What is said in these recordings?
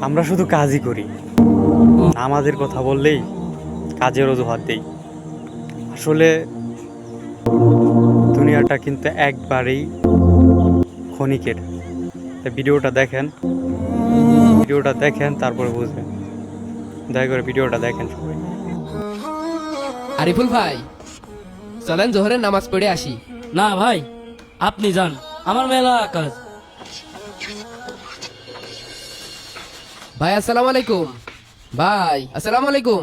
আমরা শুধু কাজই করি, আমাদের কথা বললেই কাজের অজুহাত দেই। আসলে দুনিয়াটা কিন্তু একবারেই ক্ষণিকের। তাই ভিডিওটা দেখেন তারপরে বুঝবেন। দয়া করে ভিডিওটা দেখেন সবাই। আরিফুল ভাই, চলেন জোহরের নামাজ পড়ে আসি। না ভাই, আপনি যান, আমার মেলা কাজ। ভাই আসসালামু আলাইকুম। ভাই আসসালামু আলাইকুম।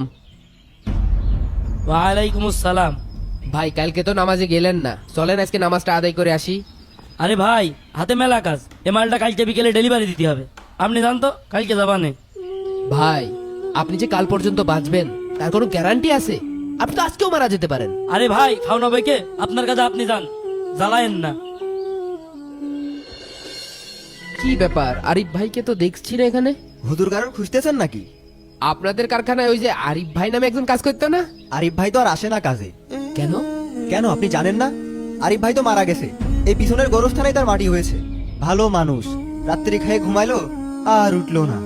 ওয়ালাইকুম আসসালাম। ভাই কালকে তো নামাজে গেলেন না, চলেন আজকে নামাজটা আদায় করে আসি। আরে ভাই, হাতে মেলা কাজ, এ মালটা কালকে বিকেলে ডেলিভারি দিতে হবে। আপনি যান তো, কালকে যাবানে। ভাই আপনি যে কাল পর্যন্ত বাঁচবেন তার কোনো গ্যারান্টি আছে? আপনি তো আজকেও মারা যেতে পারেন। আরে ভাই, ফাউনা ভাইকে আপনার কাছে আপনি যান, জ্বালায়েন না। কি ব্যাপার, আরিফ ভাইকে তো দেখছি না এখানে। হুজুর কারণ খুঁজতেছেন নাকি? আপনাদের কারখানায় ওই যে আরিফ ভাই নামে একজন কাজ করতো না? আরিফ ভাই তো আর আসে না কাজে। কেন? কেন আপনি জানেন না? আরিফ ভাই তো মারা গেছে। এই পিছনের গোরস্থানেই তার মাটি হয়েছে। ভালো মানুষ, রাত্রি খেয়ে ঘুমাইলো আর উঠলো না।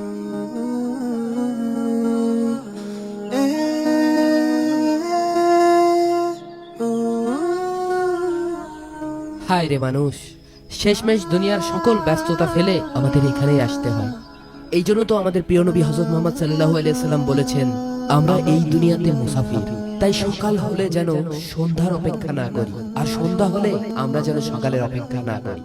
হায় রে মানুষ, শেষমেশ দুনিয়ার সকল ব্যস্ততা ফেলে আমাদের এখানেই আসতে হয়। এই জন্য তো আমাদের প্রিয় নবী হযরত মুহাম্মদ সাল্লাল্লাহু আলাইহি সাল্লাম বলেছেন, আমরা এই দুনিয়াতে মুসাফির। তাই সকাল হলে যেন সন্ধ্যার অপেক্ষা না করি, আর সন্ধ্যা হলে আমরা যেন সকালের অপেক্ষা না করি।